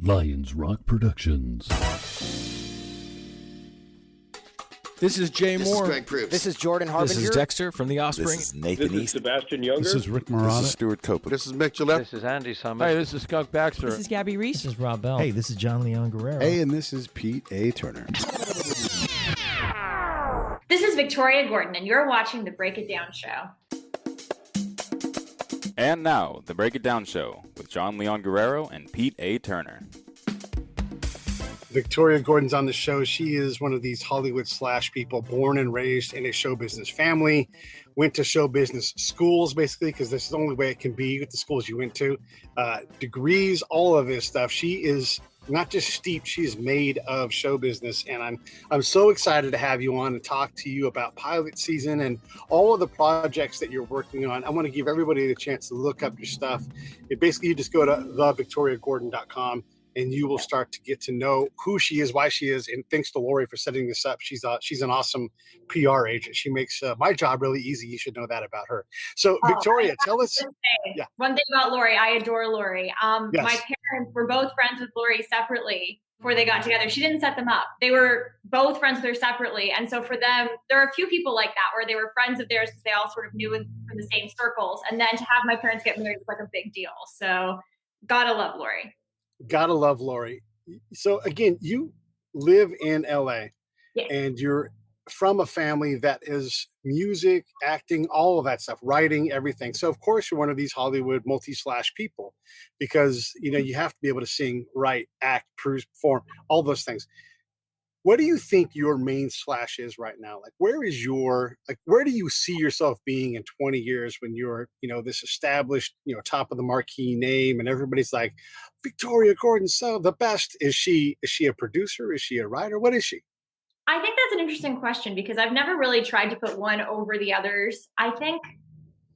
Lions Rock Productions. This is Jay This Moore. is Greg Proops. This is Jordan Harbinger. This is Dexter from The Offspring. This is Nathan This is East. Sebastian Younger. This is Rick This Marotta. is Stuart Copeland. This is Mick Gillette. This is Andy Summers. Hi, this is Skunk Baxter. This is Gabby Reese. This is Rob Bell. Hey, this is John Leon Guerrero. Hey, and this is Pete A. Turner. This is Victoria Gordon, and you're watching The Break It Down Show. And now, The Break It Down Show with John Leon Guerrero and Pete A. Turner. Victoria Gordon's on the show. She is one of these Hollywood slash people born and raised in a show business family, went to show business schools, basically, because this is the only way it can be with the schools you went to. Degrees, all of this stuff. She is not just steeped, she is made of show business. And I'm so excited to have you on and talk to you about pilot season and all of the projects that you're working on. I want to give everybody the chance to look up your stuff. Basically, you just go to thevictoriagordon.com. and you will start to get to know who she is, why she is. And thanks to Lori for setting this up. She's an awesome PR agent. She makes my job really easy. You should know that about her. So, Victoria, tell us. Yeah. One thing about Lori, I adore Lori. Yes. My parents were both friends with Lori separately before they got together. She didn't set them up. They were both friends with her separately. And so for them, there are a few people like that where they were friends of theirs because they all sort of knew from the same circles. And then to have my parents get married was like a big deal. So gotta love Lori. Gotta love Lori. So again, you live in LA, yes, and you're from a family that is music, acting, all of that stuff, writing, everything. So of course you're one of these Hollywood multi-slash people because you have to be able to sing, write, act, perform, all those things. What do you think your main slash is right now? Like, where do you see yourself being in 20 years when you're, this established, top of the marquee name and everybody's like, Victoria Gordon, so the best. Is she a producer? Is she a writer? What is she? I think that's an interesting question because I've never really tried to put one over the others. I think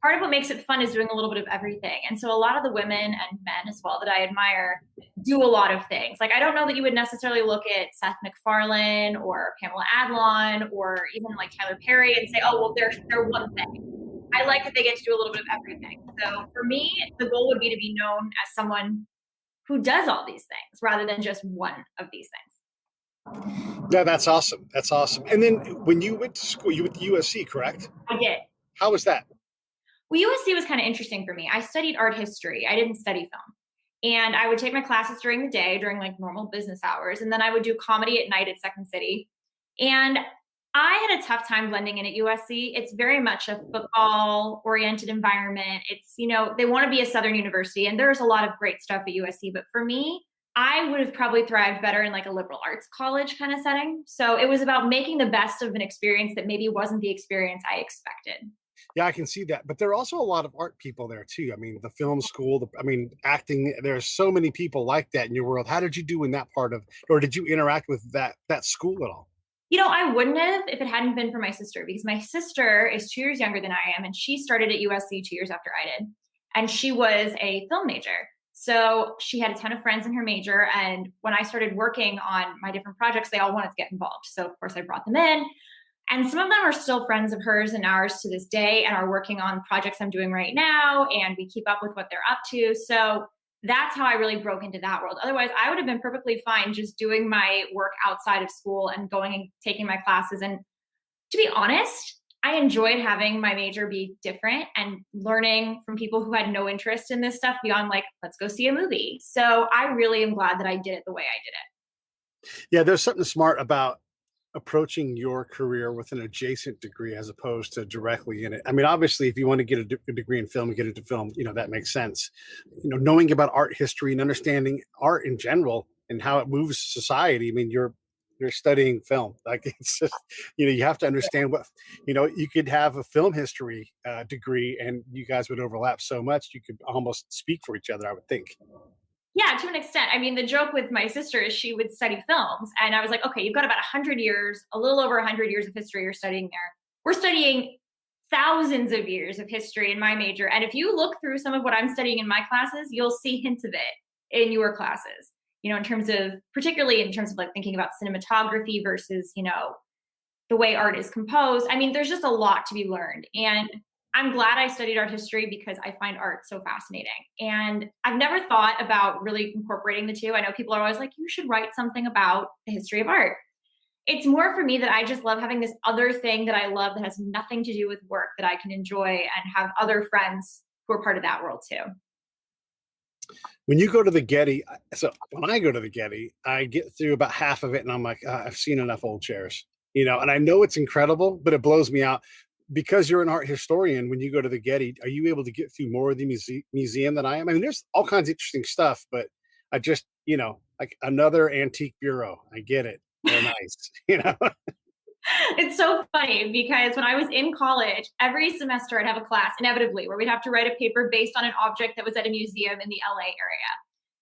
part of what makes it fun is doing a little bit of everything. And so a lot of the women and men as well that I admire do a lot of things. Like, I don't know that you would necessarily look at Seth MacFarlane or Pamela Adlon or even like Tyler Perry and say, oh, well, they're one thing. I like that they get to do a little bit of everything. So for me, the goal would be to be known as someone who does all these things rather than just one of these things. Yeah, that's awesome. That's awesome. And then when you went to school, you went to USC, correct? I did. How was that? Well, USC was kind of interesting for me. I studied art history. I didn't study film. And I would take my classes during the day, during like normal business hours. And then I would do comedy at night at Second City. And I had a tough time blending in at USC. It's very much a football-oriented environment. It's, they want to be a Southern university. And there's a lot of great stuff at USC. But for me, I would have probably thrived better in like a liberal arts college kind of setting. So it was about making the best of an experience that maybe wasn't the experience I expected. Yeah, I can see that. But there are also a lot of art people there too. I mean, the film school, acting, there's so many people like that in your world. How did you do in that part of, or did you interact with that school at all? I wouldn't have if it hadn't been for my sister, because my sister is 2 years younger than I am. And she started at USC 2 years after I did. And she was a film major. So she had a ton of friends in her major. And when I started working on my different projects, they all wanted to get involved. So of course I brought them in. And some of them are still friends of hers and ours to this day and are working on projects I'm doing right now. And we keep up with what they're up to. So that's how I really broke into that world. Otherwise, I would have been perfectly fine just doing my work outside of school and going and taking my classes. And to be honest, I enjoyed having my major be different and learning from people who had no interest in this stuff beyond like, let's go see a movie. So I really am glad that I did it the way I did it. Yeah, there's something smart about approaching your career with an adjacent degree as opposed to directly in it. I mean, obviously, if you want to get a degree in film, get into film, that makes sense. Knowing about art history and understanding art in general and how it moves society. I mean, you're studying film. Like, it's just, you have to understand what, you could have a film history degree and you guys would overlap so much, you could almost speak for each other, I would think. Yeah, to an extent. I mean, the joke with my sister is she would study films. And I was like, okay, you've got about 100 years, a little over 100 years of history you're studying there. We're studying thousands of years of history in my major. And if you look through some of what I'm studying in my classes, you'll see hints of it in your classes, particularly in terms of like thinking about cinematography versus, the way art is composed. I mean, there's just a lot to be learned. And I'm glad I studied art history because I find art so fascinating. And I've never thought about really incorporating the two. I know people are always like, you should write something about the history of art. It's more for me that I just love having this other thing that I love that has nothing to do with work that I can enjoy and have other friends who are part of that world too. When you go to the Getty, so when I go to the Getty, I get through about half of it and I'm like, I've seen enough old chairs, and I know it's incredible, but it blows me out. Because you're an art historian, when you go to the Getty, are you able to get through more of the museum than I am? I mean, there's all kinds of interesting stuff, but I just, like another antique bureau. I get it. They're nice, It's so funny because when I was in college, every semester I'd have a class inevitably where we'd have to write a paper based on an object that was at a museum in the LA area.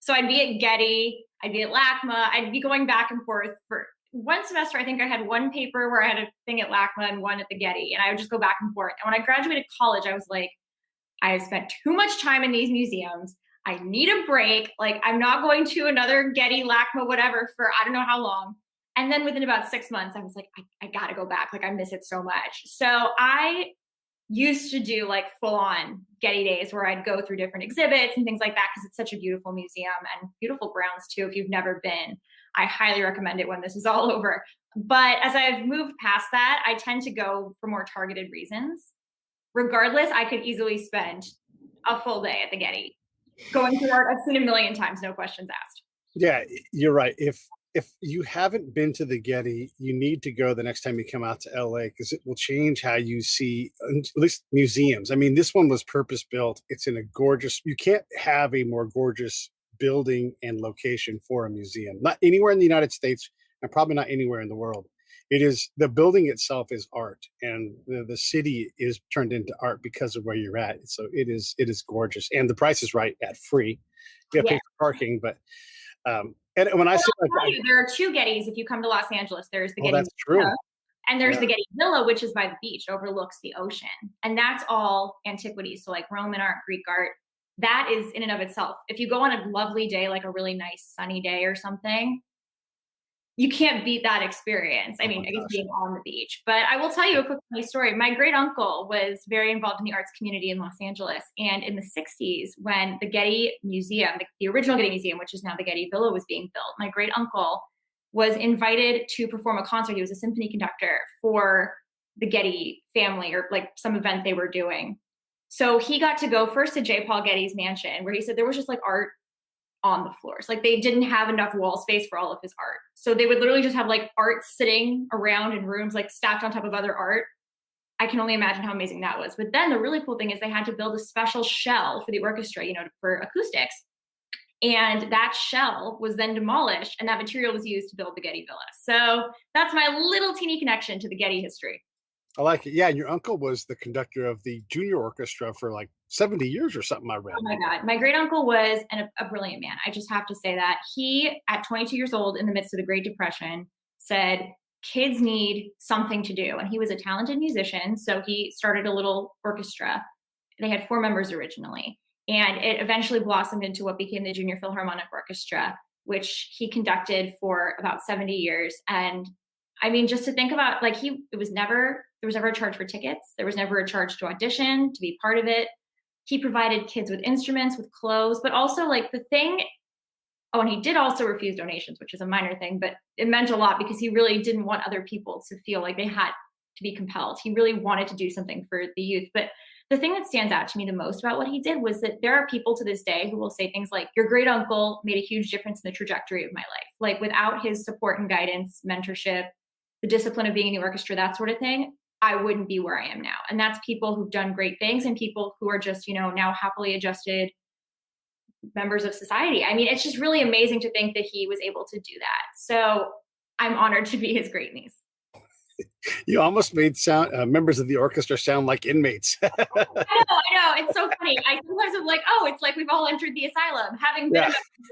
So I'd be at Getty, I'd be at LACMA, I'd be going back and forth for one semester. I think I had one paper where I had a thing at LACMA and one at the Getty, and I would just go back and forth. And when I graduated college, I was like, I have spent too much time in these museums. I need a break. Like, I'm not going to another Getty, LACMA, whatever for I don't know how long. And then within about 6 months, I was like, I got to go back. Like, I miss it so much. So I used to do like full on Getty days where I'd go through different exhibits and things like that because it's such a beautiful museum and beautiful grounds too. If you've never been, I highly recommend it when this is all over. But as I've moved past that, I tend to go for more targeted reasons. Regardless, I could easily spend a full day at the Getty going through art I've seen a million times, no questions asked. Yeah, you're right. If you haven't been to the Getty, you need to go the next time you come out to LA because it will change how you see at least museums. I mean, this one was purpose built. It's in a gorgeous, you can't have a more gorgeous building and location for a museum. Not anywhere in the United States and probably not anywhere in the world. It is, the building itself is art and the city is turned into art because of where you're at. So it is gorgeous. And the price is right at free. You have to pay for parking, but and when I say there are two Gettys if you come to Los Angeles. There's the Getty that's true. Villa, and there's the Getty Villa, which is by the beach, overlooks the ocean. And that's all antiquities. So like Roman art, Greek art, that is in and of itself. If you go on a lovely day, like a really nice sunny day or something, you can't beat that experience. I mean, I guess being on the beach. But I will tell you a quick funny story. My great uncle was very involved in the arts community in Los Angeles. And in the 60s, when the Getty Museum, the original Getty Museum, which is now the Getty Villa, was being built, my great uncle was invited to perform a concert. He was a symphony conductor for the Getty family or like some event they were doing. So he got to go first to J. Paul Getty's mansion, where he said there was just like art on the floors. Like they didn't have enough wall space for all of his art. So they would literally just have like art sitting around in rooms, like stacked on top of other art. I can only imagine how amazing that was. But then the really cool thing is they had to build a special shell for the orchestra, for acoustics. And that shell was then demolished and that material was used to build the Getty Villa. So that's my little teeny connection to the Getty history. I like it. Yeah, and your uncle was the conductor of the junior orchestra for like 70 years or something, I read. Oh my God. My great uncle was a brilliant man. I just have to say that. He, at 22 years old, in the midst of the Great Depression, said, kids need something to do. And he was a talented musician. So he started a little orchestra. They had 4 members originally. And it eventually blossomed into what became the Junior Philharmonic Orchestra, which he conducted for about 70 years. And I mean, just to think about, like, there was never a charge for tickets. There was never a charge to audition, to be part of it. He provided kids with instruments, with clothes, but also like and he did also refuse donations, which is a minor thing, but it meant a lot because he really didn't want other people to feel like they had to be compelled. He really wanted to do something for the youth. But the thing that stands out to me the most about what he did was that there are people to this day who will say things like, your great uncle made a huge difference in the trajectory of my life. Like without his support and guidance, mentorship, the discipline of being in the orchestra, that sort of thing, I wouldn't be where I am now. And that's people who've done great things and people who are just, now happily adjusted members of society. I mean, it's just really amazing to think that he was able to do that. So I'm honored to be his great niece. You almost made members of the orchestra sound like inmates. I know. It's so funny. I sometimes am like, it's like we've all entered the asylum. Having been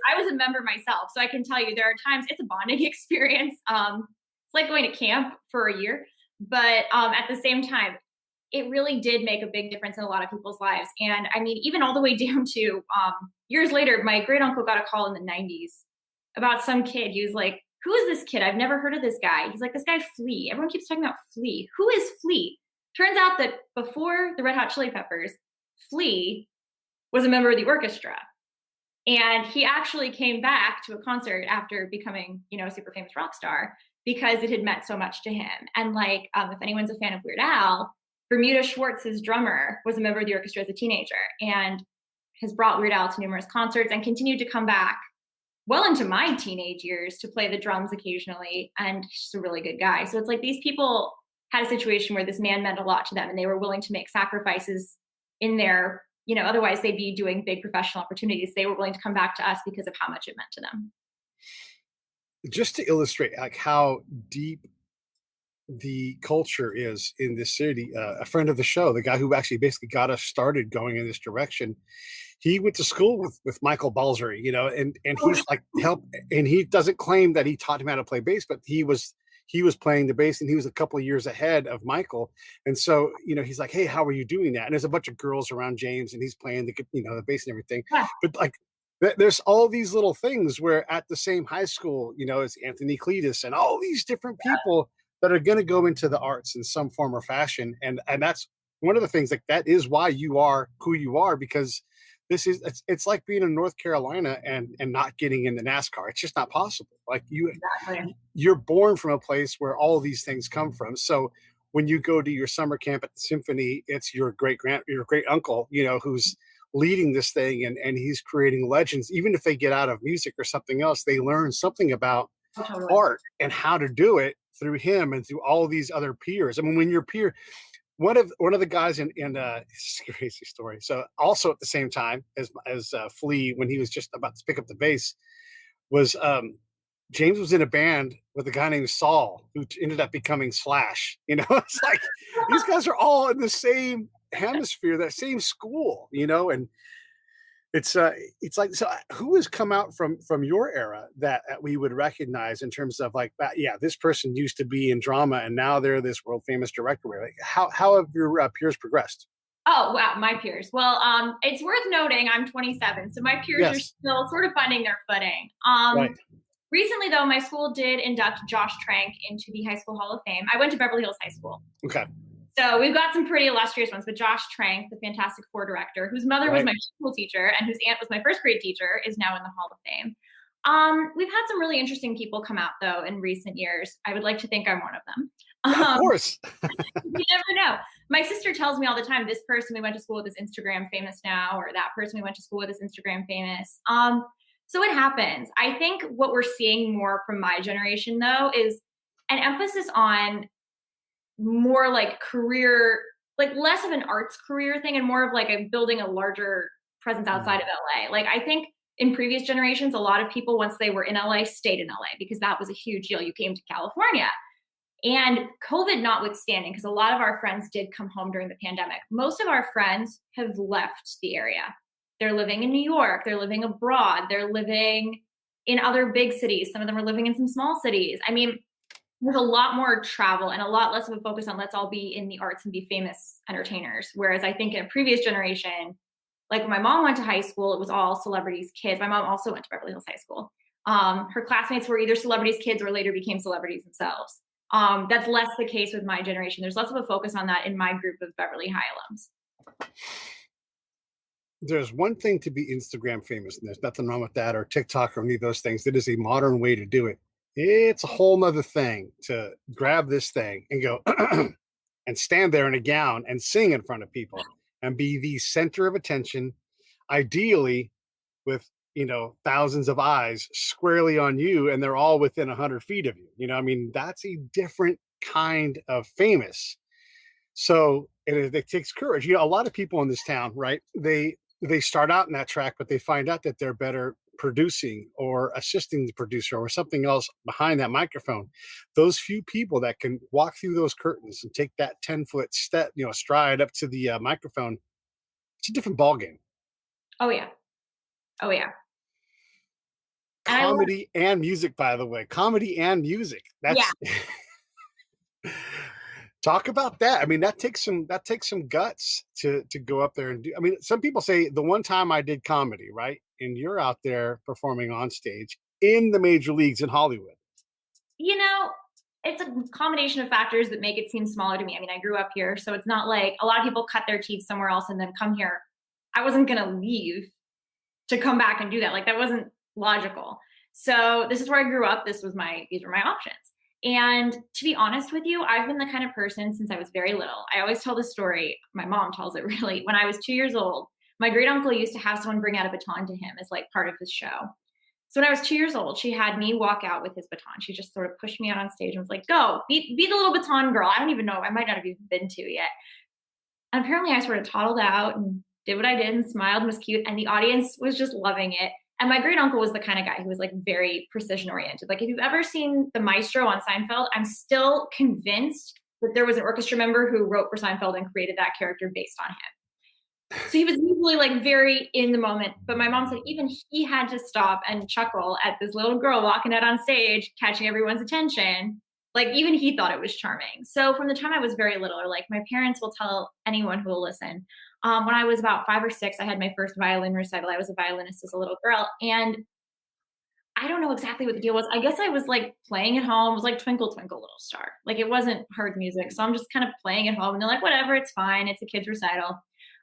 I was a member myself. So I can tell you there are times it's a bonding experience. It's like going to camp for a year. But at the same time, it really did make a big difference in a lot of people's lives. And I mean, even all the way down to years later, my great uncle got a call in the 90s about some kid. He was like, who is this kid? I've never heard of this guy. He's like, this guy Flea. Everyone keeps talking about Flea. Who is Flea? Turns out that before the Red Hot Chili Peppers, Flea was a member of the orchestra. And he actually came back to a concert after becoming, a super famous rock star because it had meant so much to him. And like, if anyone's a fan of Weird Al, Bermuda Schwartz, his drummer, was a member of the orchestra as a teenager and has brought Weird Al to numerous concerts and continued to come back well into my teenage years to play the drums occasionally. And he's a really good guy. So it's like these people had a situation where this man meant a lot to them and they were willing to make sacrifices in their, otherwise they'd be doing big professional opportunities. They were willing to come back to us because of how much it meant to them. Just to illustrate like how deep the culture is in this city, a friend of the show, the guy who actually basically got us started going in this direction, he went to school with Michael Balsari, and he's like and he doesn't claim that he taught him how to play bass, but he was playing the bass and he was a couple of years ahead of Michael. And so, he's like, hey, how are you doing that? And there's a bunch of girls around James and he's playing the bass and everything. Yeah. But like, there's all these little things where at the same high school, it's Anthony Cletus and all these different people that are going to go into the arts in some form or fashion. And that's one of the things, like that is why you are who you are, because it's like being in North Carolina and not getting into NASCAR. It's just not possible. Like you're born from a place where all these things come from. So when you go to your summer camp at the symphony, it's your great uncle, who's leading this thing and he's creating legends. Even if they get out of music or something else, they learn something about art and how to do it through him and through all these other peers. I mean, when your peer, one of the guys in it's a crazy story. So also at the same time as Flea, when he was just about to pick up the bass, was James was in a band with a guy named Saul who ended up becoming Slash. It's like these guys are all in the same hemisphere, that same school, and it's like, so who has come out from your era that we would recognize in terms of like, yeah, this person used to be in drama and now they're this world famous director. Like, how have your peers progressed? Oh, wow. My peers. Well, it's worth noting I'm 27. So my peers are still sort of finding their footing. Right. Recently though, my school did induct Josh Trank into the High School Hall of Fame. I went to Beverly Hills High School. Okay. So we've got some pretty illustrious ones, but Josh Trank, the Fantastic Four director, whose mother was my school teacher and whose aunt was my first grade teacher, is now in the Hall of Fame. We've had some really interesting people come out though in recent years. I would like to think I'm one of them. Of course. You never know. My sister tells me all the time, this person we went to school with is Instagram famous now, or that person we went to school with is Instagram famous. So it happens. I think what we're seeing more from my generation though is an emphasis on more like career, like less of an arts career thing and more of like building a larger presence outside of LA. Like I think in previous generations, a lot of people, once they were in LA, stayed in LA because that was a huge deal. You came to California. And COVID notwithstanding, because a lot of our friends did come home during the pandemic, most of our friends have left the area. They're living in New York. They're living abroad. They're living in other big cities. Some of them are living in some small cities. I mean, there's a lot more travel and a lot less of a focus on let's all be in the arts and be famous entertainers. Whereas I think in a previous generation, like when my mom went to high school, it was all celebrities' kids. My mom also went to Beverly Hills High School. Her classmates were either celebrities' kids or later became celebrities themselves. That's less the case with my generation. There's less of a focus on that in my group of Beverly High alums. There's one thing to be Instagram famous, and there's nothing wrong with that, or TikTok or any of those things. That is a modern way to do it. It's a whole nother thing to grab this thing and go and stand there in a gown and sing in front of people and be the center of attention, ideally with, thousands of eyes squarely on you and they're all within 100 feet of you. I mean, that's a different kind of famous. So it takes courage. A lot of people in this town, right? They start out in that track, but they find out that they're better producing or assisting the producer or something else behind that microphone. Those few people that can walk through those curtains and take that 10-foot step, stride up to the microphone, it's a different ballgame. Oh yeah. Comedy and music, by the way. Comedy and music. That's talk about that. I mean, that takes some guts to go up there and do. I mean, some people say the one time I did comedy, right? And you're out there performing on stage in the major leagues in Hollywood. it's a combination of factors that make it seem smaller to me. I mean, I grew up here, so it's not like a lot of people cut their teeth somewhere else and then come here. I wasn't going to leave to come back and do that. Like that wasn't logical. So this is where I grew up. These were my options. And to be honest with you, I've been the kind of person since I was very little. I always tell this story. My mom tells it really. When I was 2 years old, my great uncle used to have someone bring out a baton to him as like part of his show. So when I was 2 years old, she had me walk out with his baton. She just sort of pushed me out on stage and was like, go, be the little baton girl. I don't even know. I might not have even been to yet. And apparently I sort of toddled out and did what I did and smiled and was cute. And the audience was just loving it. And my great uncle was the kind of guy who was like very precision oriented. Like if you've ever seen the maestro on Seinfeld, I'm still convinced that there was an orchestra member who wrote for Seinfeld and created that character based on him. So he was usually like very in the moment. But my mom said even he had to stop and chuckle at this little girl walking out on stage, catching everyone's attention. Like even he thought it was charming. So from the time I was very little, or like my parents will tell anyone who will listen, when I was about 5 or 6, I had my first violin recital. I was a violinist as a little girl. And I don't know exactly what the deal was. I guess I was like playing at home. It was like Twinkle, Twinkle, Little Star. Like it wasn't hard music. So I'm just kind of playing at home. And they're like, whatever, it's fine. It's a kid's recital.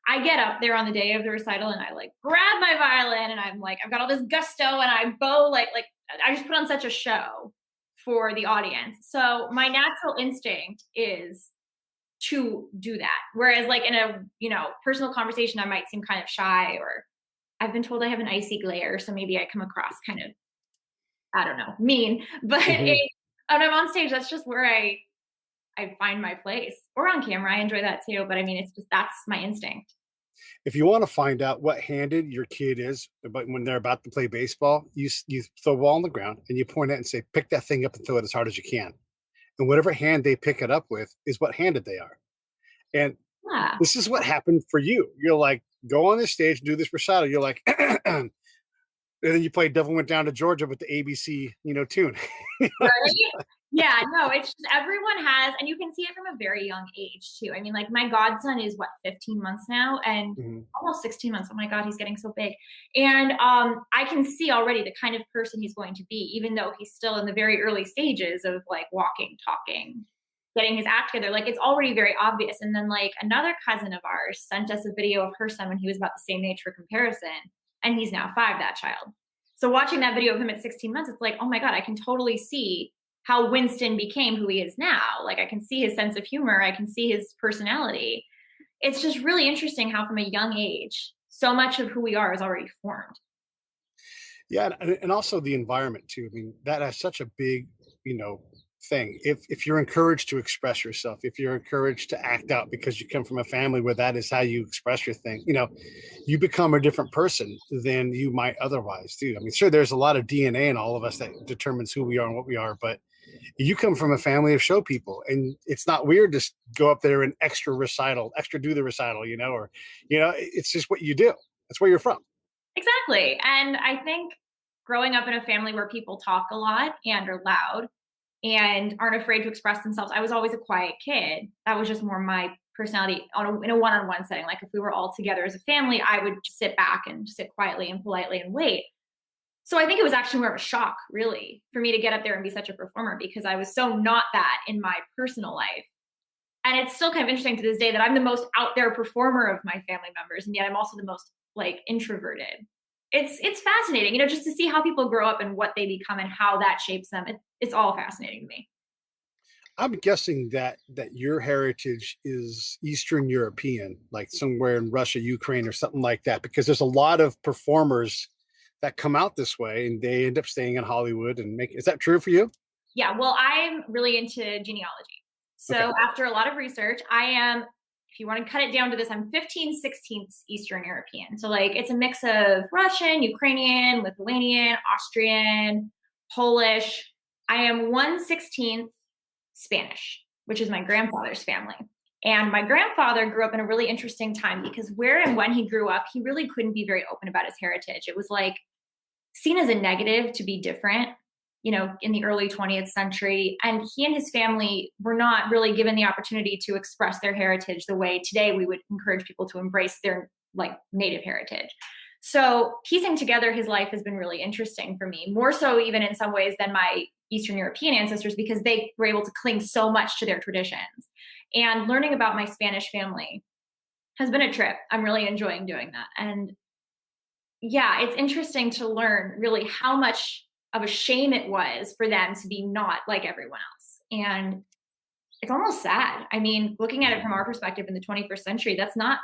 I get up there on the day of the recital and I like grab my violin and I'm like, I've got all this gusto and I bow like I just put on such a show for the audience. So my natural instinct is to do that. Whereas like in a, personal conversation, I might seem kind of shy, or I've been told I have an icy glare. So maybe I come across kind of, I don't know, mean, but when I'm on stage, that's just where I find my place. Or on camera, I enjoy that too. But I mean, it's just, that's my instinct. If you want to find out what handed your kid is, but when they're about to play baseball, you throw a ball on the ground and you point it and say, pick that thing up and throw it as hard as you can. And whatever hand they pick it up with is what handed they are. And this is what happened for you. You're like, go on this stage and do this recital. You're like, and then you play Devil Went Down to Georgia with the ABC, tune. Right? Yeah, no, it's just everyone has, and you can see it from a very young age too. I mean, like my godson is 15 months now and almost 16 months. Oh my God, he's getting so big. And I can see already the kind of person he's going to be, even though he's still in the very early stages of like walking, talking, getting his act together. Like it's already very obvious. And then like another cousin of ours sent us a video of her son when he was about the same age for comparison. And he's now 5, that child. So watching that video of him at 16 months, it's like, oh my God, I can totally see how Winston became who he is now. Like I can see his sense of humor. I can see his personality. It's just really interesting how from a young age, so much of who we are is already formed. Yeah. And also the environment too. I mean, that has such a big, thing. If you're encouraged to express yourself, if you're encouraged to act out because you come from a family where that is how you express your thing, you become a different person than you might otherwise do. I mean, sure, there's a lot of DNA in all of us that determines who we are and what we are, but you come from a family of show people, and it's not weird to go up there and extra do the recital, it's just what you do. That's where you're from. Exactly. And I think growing up in a family where people talk a lot and are loud and aren't afraid to express themselves. I was always a quiet kid. That was just more my personality in a one-on-one setting. Like if we were all together as a family, I would just sit back and sit quietly and politely and wait. So I think it was actually more of a shock, really, for me to get up there and be such a performer, because I was so not that in my personal life. And it's still kind of interesting to this day that I'm the most out there performer of my family members, and yet I'm also the most like introverted. It's fascinating, just to see how people grow up and what they become and how that shapes them. It's all fascinating to me. I'm guessing that your heritage is Eastern European, like somewhere in Russia, Ukraine, or something like that, because there's a lot of performers that come out this way and they end up staying in Hollywood and is that true for you? Yeah, well, I'm really into genealogy. So after a lot of research, I am, if you want to cut it down to this, I'm 15/16 Eastern European. So like it's a mix of Russian, Ukrainian, Lithuanian, Austrian, Polish. I am 1/16 Spanish, which is my grandfather's family. And my grandfather grew up in a really interesting time, because where and when he grew up, he really couldn't be very open about his heritage. It was like seen as a negative to be different, in the early 20th century. And he and his family were not really given the opportunity to express their heritage the way today we would encourage people to embrace their like native heritage. So piecing together his life has been really interesting for me, more so even in some ways than my Eastern European ancestors because they were able to cling so much to their traditions. And learning about my Spanish family has been a trip. I'm really enjoying doing that. And yeah, it's interesting to learn really how much of a shame it was for them to be not like everyone else. And it's almost sad. I mean, looking at it from our perspective in the 21st century, that's not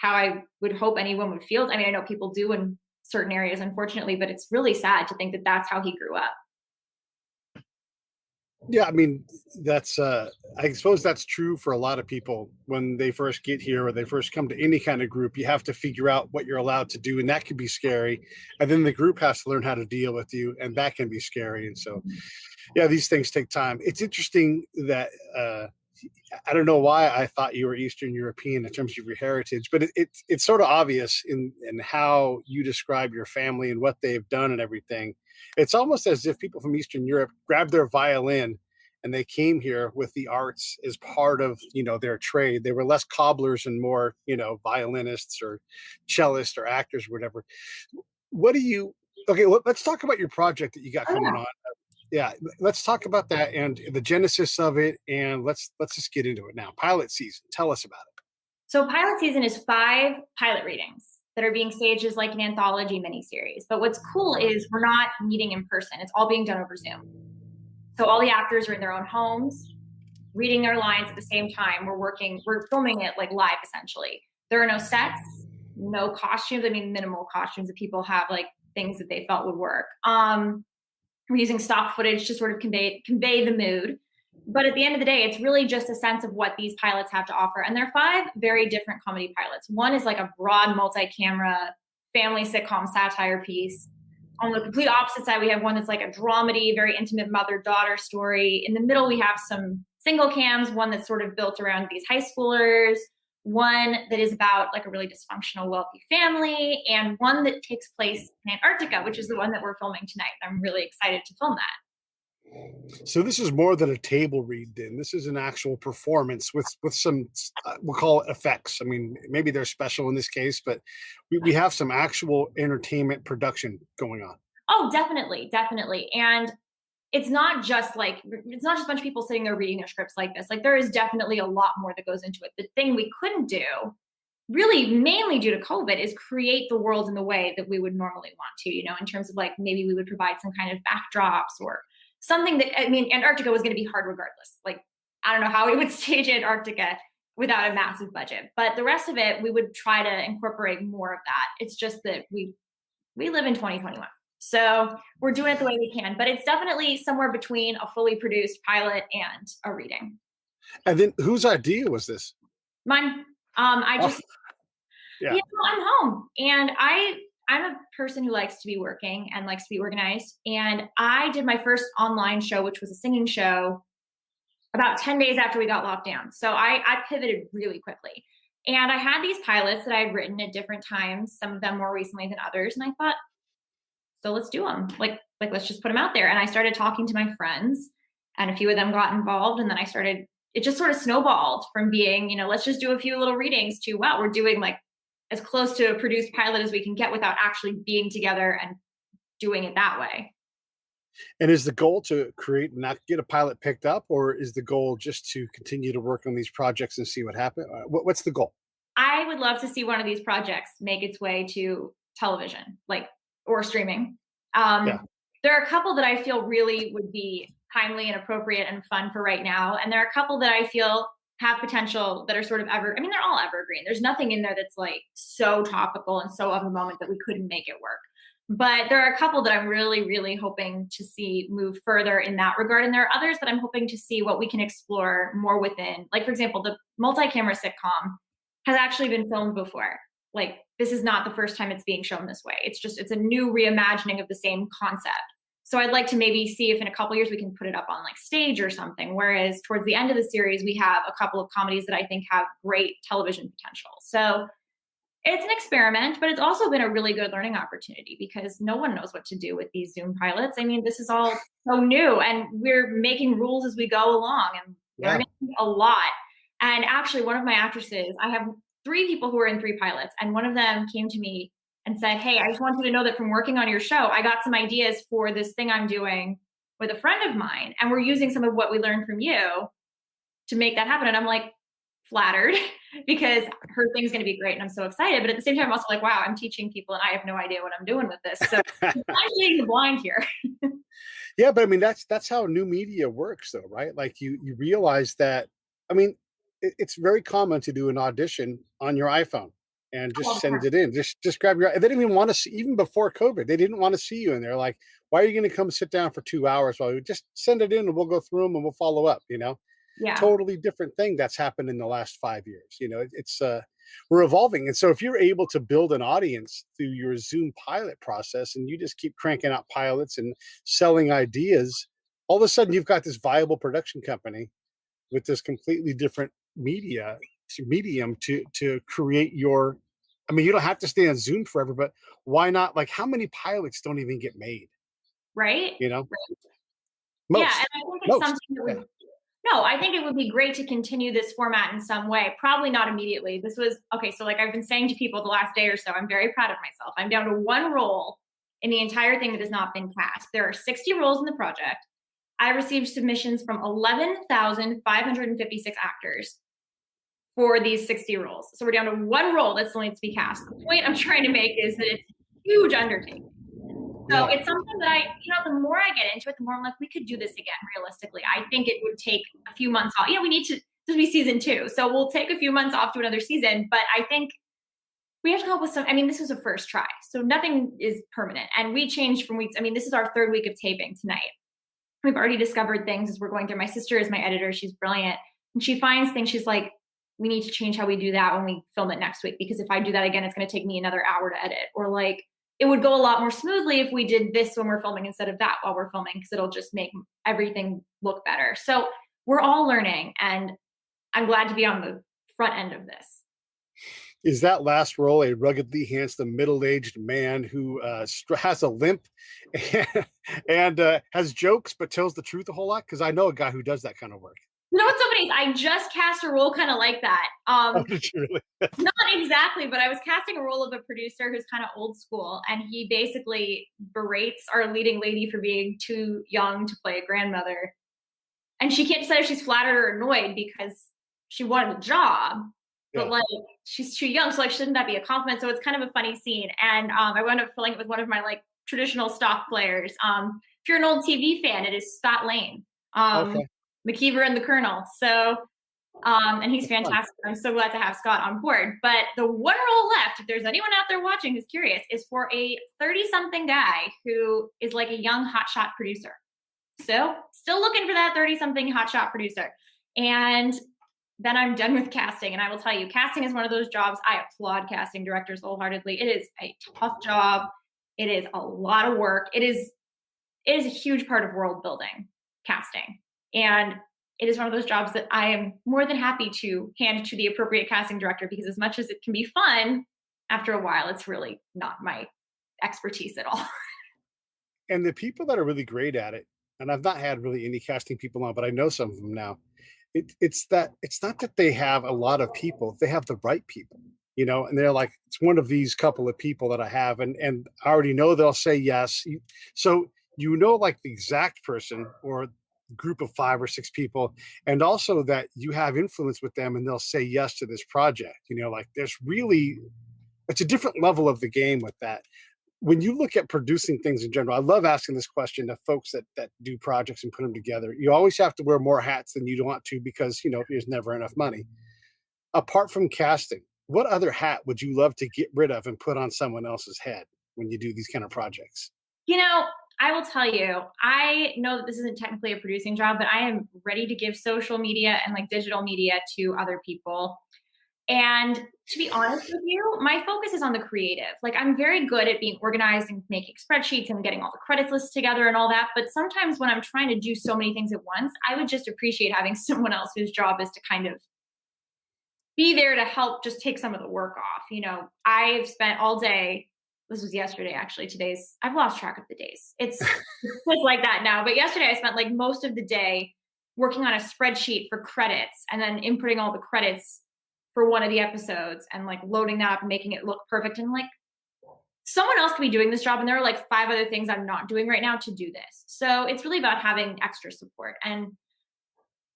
how I would hope anyone would feel. I mean, I know people do in certain areas, unfortunately, but it's really sad to think that that's how he grew up. Yeah, I mean, that's I suppose that's true for a lot of people when they first get here or they first come to any kind of group. You have to figure out what you're allowed to do, and that can be scary. And then the group has to learn how to deal with you, and that can be scary. And so, yeah, these things take time. It's interesting that I don't know why I thought you were Eastern European in terms of your heritage, but it's sort of obvious in how you describe your family and what they've done and everything. It's almost as if people from Eastern Europe grabbed their violin and they came here with the arts as part of their trade. They were less cobblers and more violinists or cellists or actors or whatever. What do you? Okay, let's talk about your project that you got coming on. Yeah, let's talk about that and the genesis of it, and let's just get into it now. Pilot season, tell us about it. So pilot season is 5 pilot readings that are being staged as like an anthology miniseries. But what's cool is we're not meeting in person. It's all being done over Zoom. So all the actors are in their own homes, reading their lines at the same time. We're filming it like live essentially. There are no sets, no costumes. I mean, minimal costumes that people have like things that they felt would work. We're using stock footage to sort of convey the mood. But at the end of the day, it's really just a sense of what these pilots have to offer. And there are 5 very different comedy pilots. One is like a broad multi-camera family sitcom satire piece. On the complete opposite side, we have one that's like a dramedy, very intimate mother-daughter story. In the middle, we have some single cams, one that's sort of built around these high schoolers, one that is about like a really dysfunctional wealthy family, and one that takes place in Antarctica, which is the one that we're filming tonight. I'm really excited to film that. So this is more than a table read then. This is an actual performance with some we'll call it effects. I mean, maybe they're special in this case, but we have some actual entertainment production going on. Oh, definitely. And it's not just a bunch of people sitting there reading their scripts like this. Like there is definitely a lot more that goes into it. The thing we couldn't do, really mainly due to COVID, is create the world in the way that we would normally want to, in terms of like maybe we would provide some kind of backdrops or something that, I mean, Antarctica was going to be hard regardless. Like, I don't know how we would stage Antarctica without a massive budget, but the rest of it, we would try to incorporate more of that. It's just that we live in 2021. So we're doing it the way we can, but it's definitely somewhere between a fully produced pilot and a reading. And then whose idea was this? Mine. I just, yeah. I'm home and I'm a person who likes to be working and likes to be organized. And I did my first online show, which was a singing show, about 10 days after we got locked down. So I pivoted really quickly. And I had these pilots that I had written at different times, some of them more recently than others. And I thought, so let's do them. Like let's just put them out there. And I started talking to my friends and a few of them got involved. And then it just sort of snowballed from being, let's just do a few little readings to, wow, we're doing like as close to a produced pilot as we can get without actually being together and doing it that way. And is the goal to create and not get a pilot picked up, or is the goal just to continue to work on these projects and see what happens? What's the goal? I would love to see one of these projects make its way to television, or streaming. There are a couple that I feel really would be timely and appropriate and fun for right now. And there are a couple that I feel have potential that are sort of they're all evergreen. There's nothing in there that's like so topical and so of the moment that we couldn't make it work. But there are a couple that I'm really, really hoping to see move further in that regard. And there are others that I'm hoping to see what we can explore more within. Like, for example, the multi-camera sitcom has actually been filmed before. Like, this is not the first time it's being shown this way. It's a new reimagining of the same concept. So I'd like to maybe see if in a couple years we can put it up on like stage or something. Whereas towards the end of the series, we have a couple of comedies that I think have great television potential. So it's an experiment, but it's also been a really good learning opportunity because no one knows what to do with these Zoom pilots. I mean, this is all so new and we're making rules as we go along and learning a lot. And actually one of my actresses, I have 3 people who are in 3 pilots, and one of them came to me and said, hey, I just want you to know that from working on your show, I got some ideas for this thing I'm doing with a friend of mine, and we're using some of what we learned from you to make that happen. And I'm like flattered because her thing's going to be great and I'm so excited. But at the same time, I'm also like, wow, I'm teaching people and I have no idea what I'm doing with this. So I'm leading the blind here. Yeah, but I mean that's how new media works, though, right? Like you realize that. I mean, it's very common to do an audition on your iPhone and just send it in. Just grab your. They didn't even want to see, even before COVID. They didn't want to see you, and they're like, "Why are you going to come sit down for 2 hours? Well, just send it in, and we'll go through them and we'll follow up." Yeah. Totally different thing that's happened in the last 5 years. It's we're evolving, and so if you're able to build an audience through your Zoom pilot process, and you just keep cranking out pilots and selling ideas, all of a sudden you've got this viable production company with this completely different medium to create your. I mean, you don't have to stay on Zoom forever, but why not? Like, how many pilots don't even get made? Right. Most. Yeah, and I think it's something that would. No, I think it would be great to continue this format in some way. Probably not immediately. This was okay. So, like I've been saying to people the last day or so, I'm very proud of myself. I'm down to one role in the entire thing that has not been cast. There are 60 roles in the project. I received submissions from 11,556 actors for these 60 roles. So we're down to one role that still needs to be cast. The point I'm trying to make is that it's a huge undertaking. So it's something that the more I get into it, the more I'm like, we could do this again, realistically. I think it would take a few months off. We need to, this will be season 2. So we'll take a few months off to another season. But I think we have to come up with this was a first try. So nothing is permanent. And we changed from weeks. This is our 3rd week of taping tonight. We've already discovered things as we're going through. My sister is my editor. She's brilliant. And she finds things. She's like, we need to change how we do that when we film it next week. Because if I do that again, it's going to take me another hour to edit. Or like, it would go a lot more smoothly if we did this when we're filming instead of that while we're filming, because it'll just make everything look better. So we're all learning, and I'm glad to be on the front end of this. Is that last role a ruggedly handsome middle-aged man who has a limp and has jokes but tells the truth a whole lot? Because I know a guy who does that kind of work. You know what's so funny? I just cast a role kind of like that. Did you really? Not exactly, but I was casting a role of a producer who's kind of old school, and he basically berates our leading lady for being too young to play a grandmother. And she can't decide if she's flattered or annoyed because she wanted a job, but like she's too young. So like, shouldn't that be a compliment? So it's kind of a funny scene. And I wound up filling it with one of my like traditional stock players. If you're an old TV fan, it is Scott Lane. McKeever and the Colonel. So, and he's fantastic. I'm so glad to have Scott on board. But the one role left, if there's anyone out there watching who's curious, is for a 30-something guy who is like a young hotshot producer. So still looking for that 30-something hotshot producer. And then I'm done with casting. And I will tell you, casting is one of those jobs. I applaud casting directors wholeheartedly. It is a tough job. It is a lot of work. It is a huge part of world building, casting. And it is one of those jobs that I am more than happy to hand to the appropriate casting director, because as much as it can be fun, after a while, it's really not my expertise at all. And the people that are really great at it, and I've not had really any casting people on, but I know some of them now. It's not that they have a lot of people; they have the right people, and they're like, it's one of these couple of people that I have, and I already know they'll say yes. So like the exact person or group of 5 or 6 people, and also that you have influence with them and they'll say yes to this project. Like there's really, it's a different level of the game with that. When you look at producing things in general, I love asking this question to folks that do projects and put them together. You always have to wear more hats than you want to, because there's never enough money. Apart from casting, what other hat would you love to get rid of and put on someone else's head when you do these kind of projects? I will tell you, I know that this isn't technically a producing job, but I am ready to give social media and like digital media to other people. And to be honest with you, my focus is on the creative. Like I'm very good at being organized and making spreadsheets and getting all the credits lists together and all that. But sometimes when I'm trying to do so many things at once, I would just appreciate having someone else whose job is to kind of be there to help just take some of the work off. I've spent all day. This was yesterday, actually. I've lost track of the days. It's like that now. But yesterday I spent like most of the day working on a spreadsheet for credits and then inputting all the credits for one of the episodes and like loading that up and making it look perfect. And like, someone else could be doing this job and there are like 5 other things I'm not doing right now to do this. So it's really about having extra support. And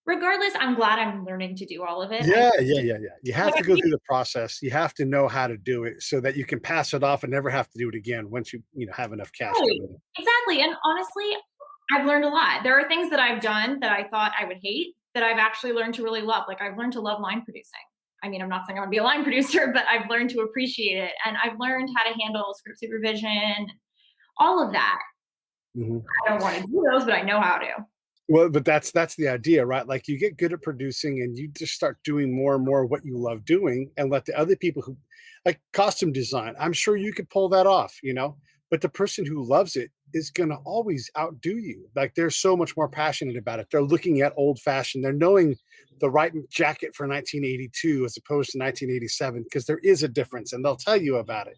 regardless, I'm glad I'm learning to do all of it. Yeah. You have to go through the process. You have to know how to do it so that you can pass it off and never have to do it again once you have enough cash coming in. Exactly. And honestly, I've learned a lot. There are things that I've done that I thought I would hate that I've actually learned to really love. Like I've learned to love line producing. I mean, I'm not saying I want to be a line producer, but I've learned to appreciate it. And I've learned how to handle script supervision, all of that. Mhm. I don't want to do those, but I know how to. Well, but that's the idea, right? Like you get good at producing and you just start doing more and more what you love doing and let the other people who like costume design, I'm sure you could pull that off, but the person who loves it is going to always outdo you. Like they're so much more passionate about it. They're looking at old fashioned, they're knowing the right jacket for 1982 as opposed to 1987 because there is a difference and they'll tell you about it.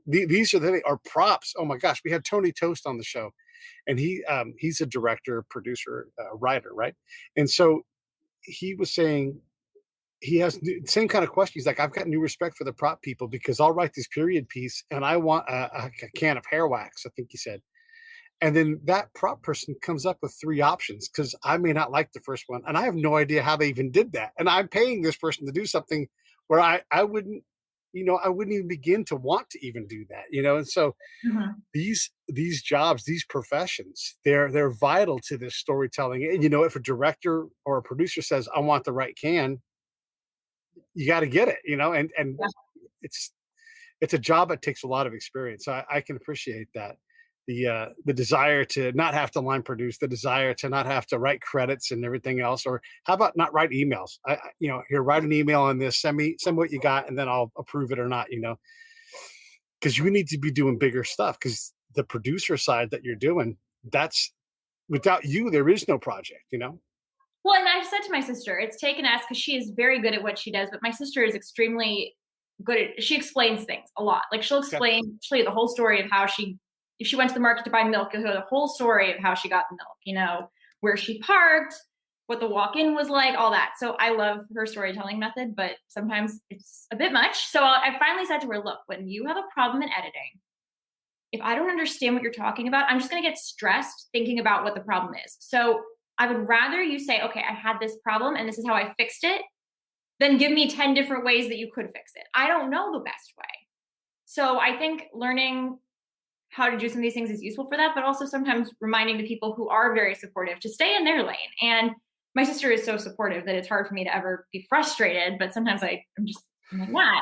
These are props. Oh my gosh, we had Tony Toast on the show. And he's a director, producer, writer, right? And so he was saying he has the same kind of question. He's like, I've got new respect for the prop people because I'll write this period piece and I want a can of hair wax, I think he said. And then that prop person comes up with 3 options because I may not like the first one. And I have no idea how they even did that. And I'm paying this person to do something where I wouldn't, I wouldn't even begin to want to even do that, And so these jobs, these professions, they're vital to this storytelling. And if a director or a producer says, I want the right can, you got to get it, and Yeah. it's a job that takes a lot of experience. So I can appreciate that. The desire to not have to line produce, the desire to not have to write credits and everything else, or how about not write emails? Here, write an email on this, send me what you got, and then I'll approve it or not. Because you need to be doing bigger stuff. Because the producer side that you're doing, that's without you, there is no project. Well, and I've said to my sister, it's taken us because she is very good at what she does, but my sister is extremely good at, she explains things a lot. Like she'll tell you the whole story of how if she went to the market to buy milk, she'll tell you the whole story of how she got the milk, where she parked, what the walk-in was like, all that. So I love her storytelling method, but sometimes it's a bit much. So I finally said to her, look, when you have a problem in editing, if I don't understand what you're talking about, I'm just going to get stressed thinking about what the problem is. So I would rather you say, okay, I had this problem and this is how I fixed it, than give me 10 different ways that you could fix it. I don't know the best way. So I think learning how to do some of these things is useful for that, but also sometimes reminding the people who are very supportive to stay in their lane. And my sister is so supportive that it's hard for me to ever be frustrated, but sometimes I'm like, wow,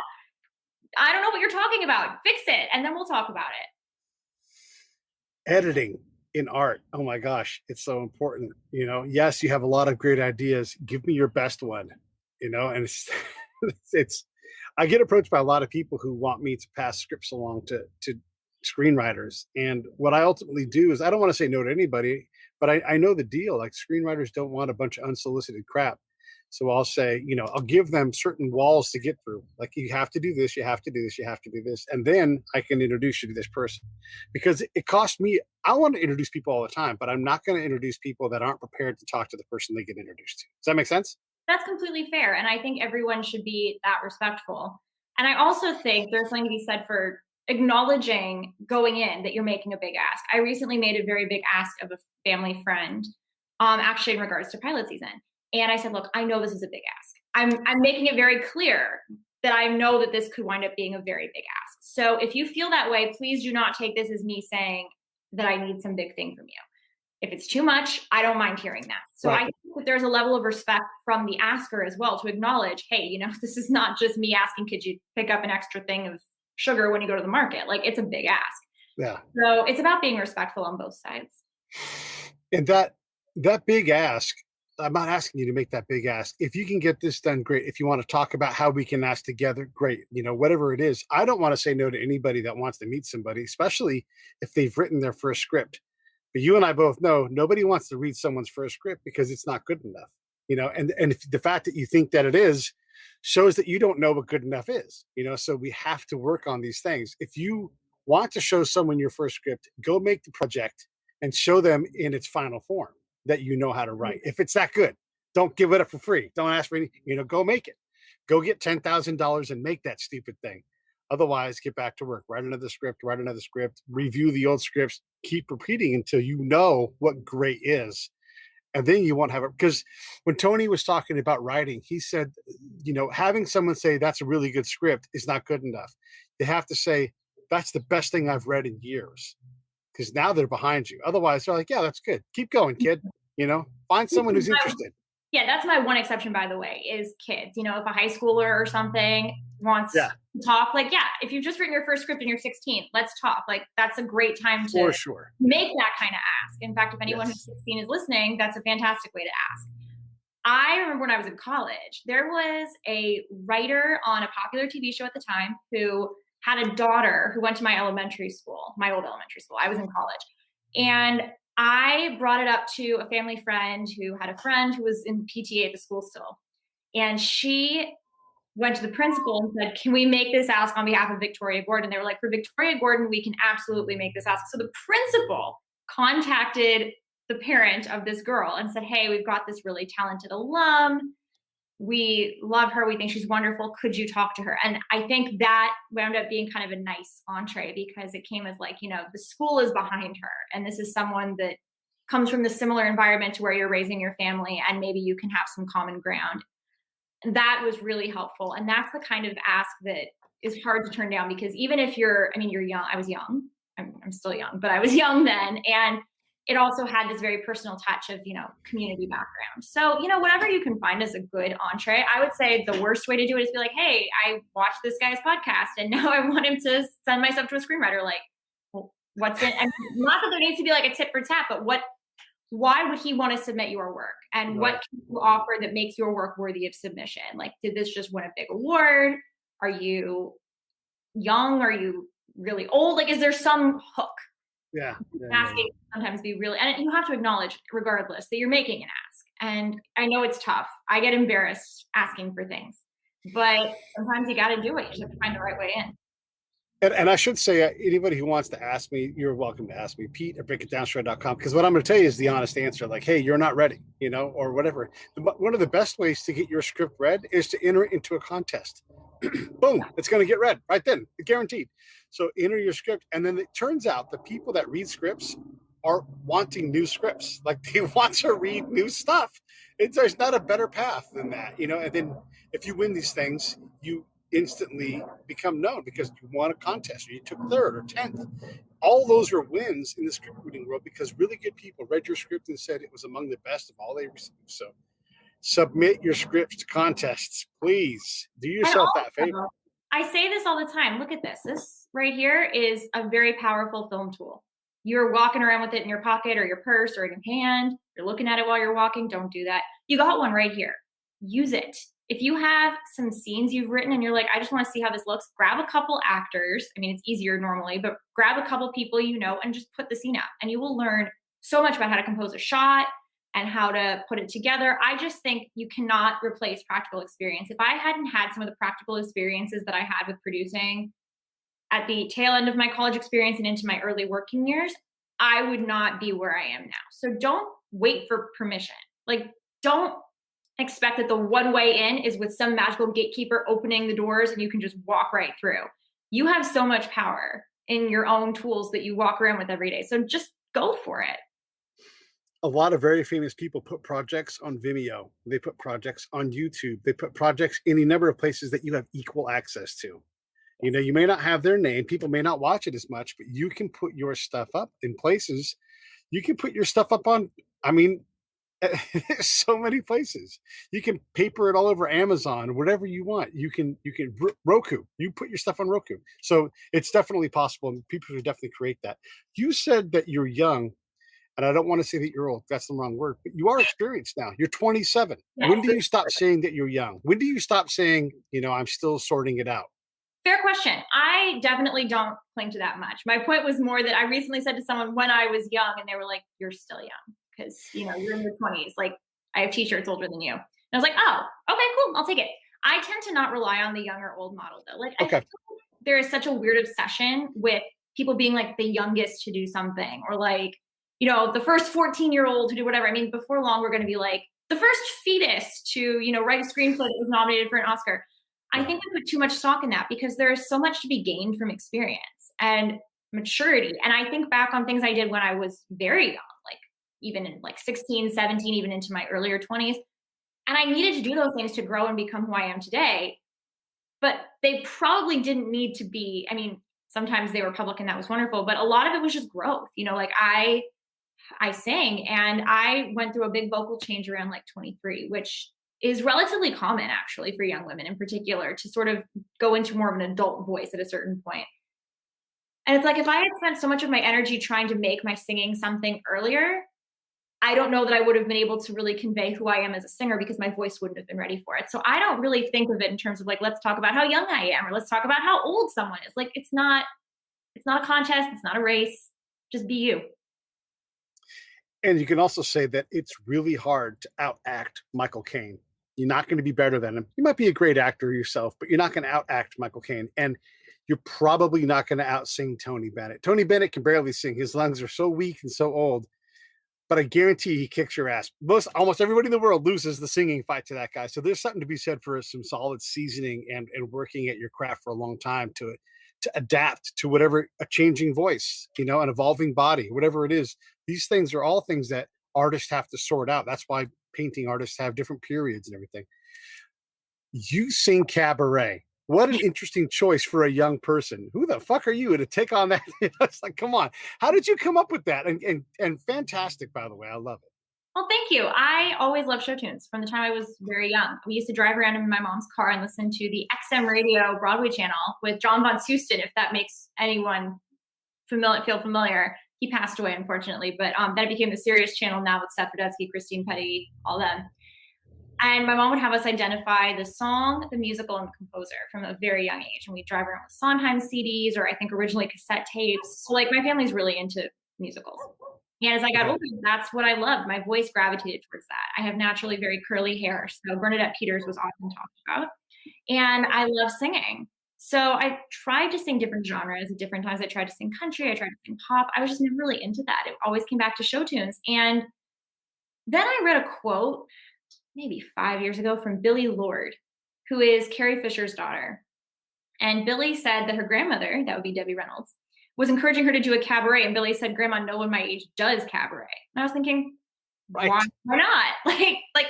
I don't know what you're talking about. Fix it. And then we'll talk about it. Editing in art. Oh my gosh, it's so important. Yes, you have a lot of great ideas. Give me your best one, and it's I get approached by a lot of people who want me to pass scripts along to screenwriters. And what I ultimately do is I don't want to say no to anybody, but I know the deal. Like screenwriters don't want a bunch of unsolicited crap. So I'll say, I'll give them certain walls to get through. Like you have to do this, you have to do this, you have to do this. And then I can introduce you to this person. Because it costs me, I want to introduce people all the time, but I'm not going to introduce people that aren't prepared to talk to the person they get introduced to. Does that make sense? That's completely fair. And I think everyone should be that respectful. And I also think there's something to be said for acknowledging going in that you're making a big ask. I recently made a very big ask of a family friend, actually in regards to pilot season. And I said, look, I know this is a big ask. I'm making it very clear that I know that this could wind up being a very big ask. So if you feel that way, please do not take this as me saying that I need some big thing from you. If it's too much, I don't mind hearing that. So I think that there's a level of respect from the asker as well to acknowledge, hey, this is not just me asking, could you pick up an extra thing of sugar when you go to the market? Like it's a big ask. Yeah. So it's about being respectful on both sides. And that big ask, I'm not asking you to make that big ask. If you can get this done, great. If you want to talk about how we can ask together, great. Whatever it is, I don't want to say no to anybody that wants to meet somebody, especially if they've written their first script. But you and I both know nobody wants to read someone's first script because it's not good enough, and if the fact that you think that it is shows that you don't know what good enough is, so we have to work on these things. If you want to show someone your first script, go make the project and show them in its final form that you know how to write. If it's that good, don't give it up for free. Don't ask for any, go make it. Go get $10,000 and make that stupid thing. Otherwise, get back to work. Write another script, review the old scripts, keep repeating until you know what great is. And then you won't have it. Because when Tony was talking about writing, he said, having someone say that's a really good script is not good enough. They have to say, that's the best thing I've read in years. Because now they're behind you. Otherwise, they're like, yeah, that's good. Keep going, kid. Find someone who's interested. Yeah, that's my one exception, by the way, is kids. If a high schooler or something wants to talk, if you've just written your first script and you're 16, let's talk. That's a great time to make that kind of ask. In fact, if anyone who's 16 is listening, that's a fantastic way to ask. I remember when I was in college, there was a writer on a popular TV show at the time who had a daughter who went to my old elementary school. I was in college. And I brought it up to a family friend who had a friend who was in the PTA at the school still. And she went to the principal and said, can we make this ask on behalf of Victoria Gordon? They were like, for Victoria Gordon, we can absolutely make this ask. So the principal contacted the parent of this girl and said, hey, we've got this really talented alum. We love her. We think she's wonderful. Could you talk to her? And I think that wound up being kind of a nice entree because it came as the school is behind her. And this is someone that comes from the similar environment to where you're raising your family and maybe you can have some common ground. And that was really helpful. And that's the kind of ask that is hard to turn down because even if you're young, I was young, I'm still young, but I was young then. And it also had this very personal touch of, community background. So, whatever you can find is a good entree. I would say the worst way to do it is be like, hey, I watched this guy's podcast and now I want him to send my stuff to a screenwriter. Well, what's it? And not that there needs to be a tit for tat, but why would he want to submit your work? And what can you offer that makes your work worthy of submission? Did this just win a big award? Are you young? Are you really old? Is there some hook? Asking sometimes be really, and you have to acknowledge regardless that you're making an ask. And I know it's tough. I get embarrassed asking for things, but sometimes you got to do it. You just have to find the right way in. And I should say, anybody who wants to ask me, you're welcome to ask me, Pete@breakitdownshow.com, because what I'm going to tell you is the honest answer. Hey, you're not ready, or whatever. One of the best ways to get your script read is to enter it into a contest. Boom, it's going to get read right then, guaranteed. So enter your script. And then it turns out the people that read scripts are wanting new scripts. They want to read new stuff. There's not a better path than that, and then if you win these things, you instantly become known because you won a contest or you took 3rd or 10th. All those are wins in the script reading world because really good people read your script and said it was among the best of all they received. So submit your scripts to contests, please. Do yourself that favor. I say this all the time. Look at this. This right here is a very powerful film tool. You're walking around with it in your pocket or your purse or in your hand. You're looking at it while you're walking. Don't do that. You got one right here. Use it. If you have some scenes you've written and you're like, I just want to see how this looks, grab a couple actors. It's easier normally, but grab a couple people and just put the scene out. And you will learn so much about how to compose a shot and how to put it together. I just think you cannot replace practical experience. If I hadn't had some of the practical experiences that I had with producing at the tail end of my college experience and into my early working years, I would not be where I am now. So don't wait for permission. Don't expect that the one way in is with some magical gatekeeper opening the doors and you can just walk right through. You have so much power in your own tools that you walk around with every day. So just go for it. A lot of very famous people put projects on Vimeo. They put projects on YouTube. They put projects in a number of places that you have equal access to. You may not have their name. People may not watch it as much, but you can put your stuff up in places. You can put your stuff up on, so many places. You can paper it all over Amazon, whatever you want. You can Roku. You put your stuff on Roku. So it's definitely possible. And people should definitely create that. You said that you're young. And I don't want to say that you're old. That's the wrong word. But you are experienced now. You're 27. Yes. When do you stop saying that you're young? When do you stop saying, I'm still sorting it out? Fair question. I definitely don't cling to that much. My point was more that I recently said to someone when I was young, and they were like, you're still young because, you're in your 20s. I have t-shirts older than you. And I was like, oh, okay, cool. I'll take it. I tend to not rely on the young or old model, though. I feel there is such a weird obsession with people being the youngest to do something or the first 14-year-old to do whatever. Before long, we're going to be the first fetus to, write a screenplay that was nominated for an Oscar. I think we put too much stock in that because there is so much to be gained from experience and maturity. And I think back on things I did when I was very young, like even in like 16, 17, even into my earlier 20s. And I needed to do those things to grow and become who I am today. But they probably didn't need to be, I mean, sometimes they were public and that was wonderful, but a lot of it was just growth. You know, like I sang and I went through a big vocal change around like 23, which is relatively common actually for young women in particular to sort of go into more of an adult voice at a certain point. And it's like, if I had spent so much of my energy trying to make my singing something earlier, I don't know that I would have been able to really convey who I am as a singer because my voice wouldn't have been ready for it. So I don't really think of it in terms of like, let's talk about how young I am, or let's talk about how old someone is. Like, it's not a contest. It's not a race. Just be you. And you can also say that it's really hard to outact Michael Caine. You're not going to be better than him. You might be a great actor yourself, but you're not going to outact Michael Caine. And you're probably not going to outsing Tony Bennett. Tony Bennett can barely sing. His lungs are so weak and so old. But I guarantee he kicks your ass. Almost everybody in the world loses the singing fight to that guy. So there's something to be said for some solid seasoning and working at your craft for a long time to adapt to whatever a changing voice, an evolving body, whatever it is. These things are all things that artists have to sort out. That's why painting artists have different periods and everything. You sing cabaret. What an interesting choice for a young person. Who the fuck are you to take on that? It's like, come on. How did you come up with that? And fantastic, by the way. I love it. Well, thank you. I always loved show tunes from the time I was very young. We used to drive around in my mom's car and listen to the XM radio Broadway channel with John Von Seusten, if that makes anyone feel familiar. He passed away, unfortunately, but that became the Sirius channel now with Seth Rudetsky, Christine Petty, all them. And my mom would have us identify the song, the musical, and the composer from a very young age. And we'd drive around with Sondheim CDs, or I think originally cassette tapes. So like my family's really into musicals. And as I got older, that's what I loved. My voice gravitated towards that. I have naturally very curly hair. So Bernadette Peters was often talked about. And I love singing. So I tried to sing different genres at different times. I tried to sing country. I tried to sing pop. I was just never really into that. It always came back to show tunes. And then I read a quote maybe 5 years ago from Billie Lourd, who is Carrie Fisher's daughter. And Billie said that her grandmother, that would be Debbie Reynolds, was encouraging her to do a cabaret. And Billie said, "Grandma, no one my age does cabaret." And I was thinking, right. Why not? Like,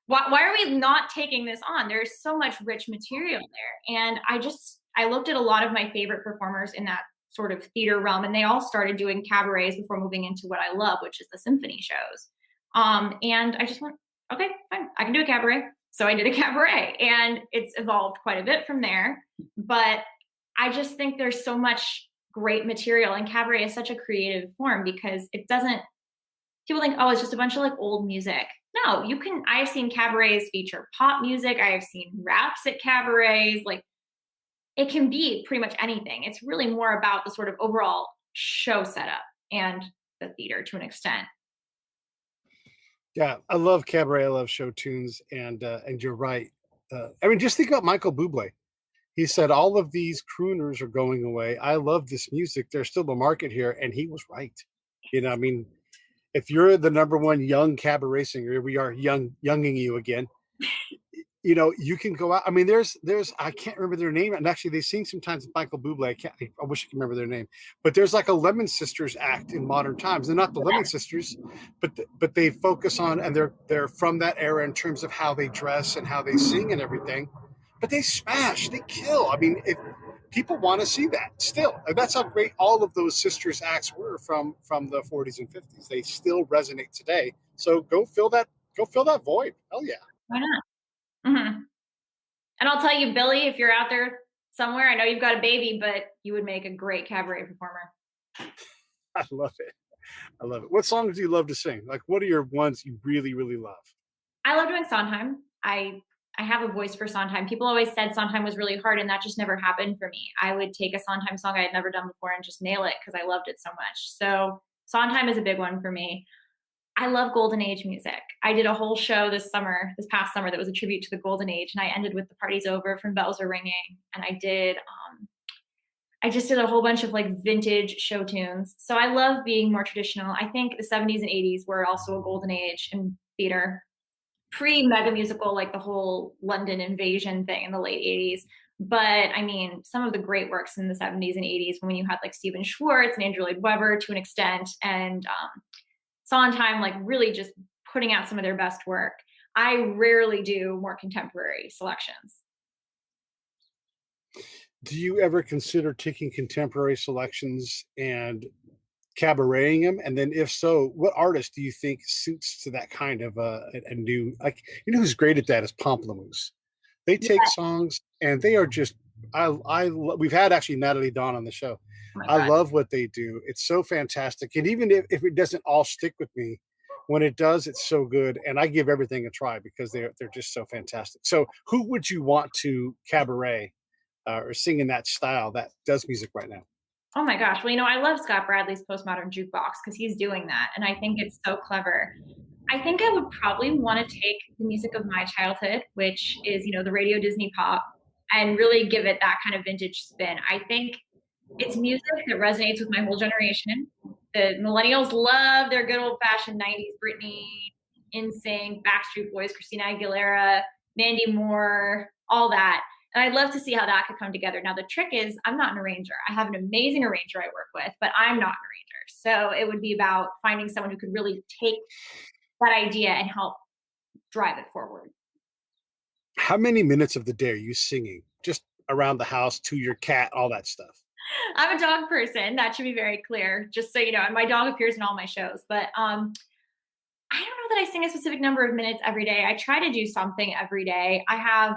why are we not taking this on? There's so much rich material there. And I looked at a lot of my favorite performers in that sort of theater realm, and they all started doing cabarets before moving into what I love, which is the symphony shows. And I just went, okay, fine, I can do a cabaret. So I did a cabaret, and it's evolved quite a bit from there. But I just think there's so much great material, and cabaret is such a creative form because it doesn't, people think, oh, it's just a bunch of like old music. No, I have seen cabarets feature pop music. I have seen raps at cabarets. Like, it can be pretty much anything. It's really more about the sort of overall show setup and the theater to an extent. Yeah, I love cabaret. I love show tunes, and you're right. I mean, just think about Michael Bublé. He said all of these crooners are going away. I love this music. There's still a market here, and he was right. I mean, if you're the number one young cabaret singer, we are younging you again. You can go out. I mean, there's I can't remember their name, and actually they sing sometimes with Michael Bublé. I wish I could remember their name, but there's like a Lemon Sisters act in modern times. They're not the Lemon Sisters, but they focus on, and they're from that era in terms of how they dress and how they sing and everything. But they smash, they kill. I mean, if people want to see that still, and that's how great all of those sisters acts were from the 40s and 50s. They still resonate today. So go fill that void. Hell yeah. Why not? Mm-hmm. And I'll tell you, Billie, if you're out there somewhere, I know you've got a baby, but you would make a great cabaret performer. I love it. What songs do you love to sing? Like, what are your ones you really, really love? I love doing Sondheim. I have a voice for Sondheim. People always said Sondheim was really hard, and that just never happened for me. I would take a Sondheim song I had never done before and just nail it because I loved it so much. So Sondheim is a big one for me. I love Golden Age music. I did a whole show this past summer, that was a tribute to the Golden Age, and I ended with The Party's Over from Bells Are Ringing, and I just did a whole bunch of like vintage show tunes. So I love being more traditional. I think the 70s and 80s were also a golden age in theater. pre-mega musical, like the whole London invasion thing in the late 80s. But I mean, some of the great works in the 70s and 80s when you had like Stephen Schwartz and Andrew Lloyd Webber to an extent, and Sondheim, like really just putting out some of their best work. I rarely do more contemporary selections. Do you ever consider taking contemporary selections and cabareting them? And then, if so, what artist do you think suits to that kind of a new like? You know who's great at that is Pomplamoose. They take Yeah. songs and they are just we've had actually Natalie Dawn on the show. Oh my I God. love what they do. It's so fantastic. And even if it doesn't all stick with me, when it does, it's so good. And I give everything a try because they're just so fantastic. So who would you want to cabaret or sing in that style that does music right now? Oh my gosh. Well, I love Scott Bradley's postmodern jukebox because he's doing that. And I think it's so clever. I think I would probably want to take the music of my childhood, which is, the radio Disney pop, and really give it that kind of vintage spin. I think it's music that resonates with my whole generation. The millennials love their good old fashioned 90s Britney, NSYNC, Backstreet Boys, Christina Aguilera, Mandy Moore, all that. And I'd love to see how that could come together. Now, the trick is I'm not an arranger. I have an amazing arranger I work with, but I'm not an arranger. So it would be about finding someone who could really take that idea and help drive it forward. How many minutes of the day are you singing just around the house to your cat, all that stuff? I'm a dog person. That should be very clear, just so you know. And my dog appears in all my shows. But I don't know that I sing a specific number of minutes every day. I try to do something every day. I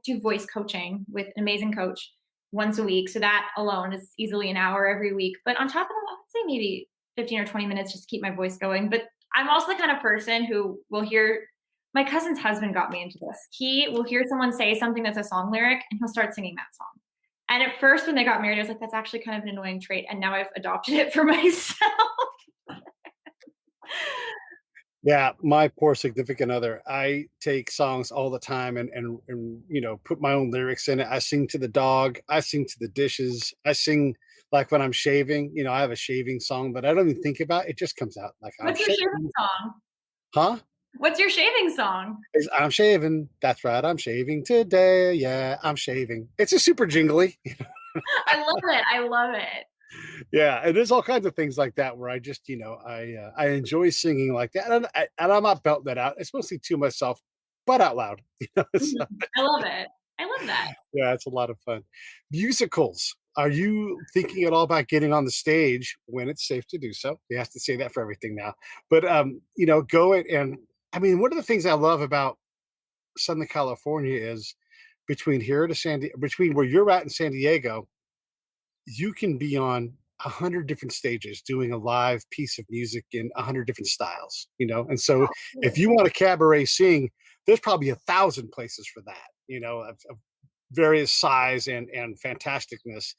do voice coaching with an amazing coach once a week. So that alone is easily an hour every week. But on top of that, I would say maybe 15 or 20 minutes just to keep my voice going. But I'm also the kind of person who will hear my cousin's husband got me into this. He will hear someone say something that's a song lyric and he'll start singing that song. And at first, when they got married, I was like, that's actually kind of an annoying trait. And now I've adopted it for myself. Yeah, my poor significant other. I take songs all the time and put my own lyrics in it. I sing to the dog. I sing to the dishes. I sing like when I'm shaving. I have a shaving song, but I don't even think about it. It just comes out like I'm What's your shaving shaving. song? Huh? What's your shaving song? I'm shaving. That's right. I'm shaving today. Yeah, I'm shaving. It's a super jingly. I love it. I love it. Yeah, and there's all kinds of things like that where I just, I enjoy singing like that, and I'm not belting that out. It's mostly to myself, but out loud. So, I love it. I love that. yeah, it's a lot of fun. Musicals. Are you thinking at all about getting on the stage when it's safe to do so? You have to say that for everything now, but go it and I mean, one of the things I love about Southern California is between where you're at in San Diego, you can be on 100 different stages doing a live piece of music in 100 different styles, and so if you want to cabaret sing, there's probably 1,000 places for that, of various size and fantasticness.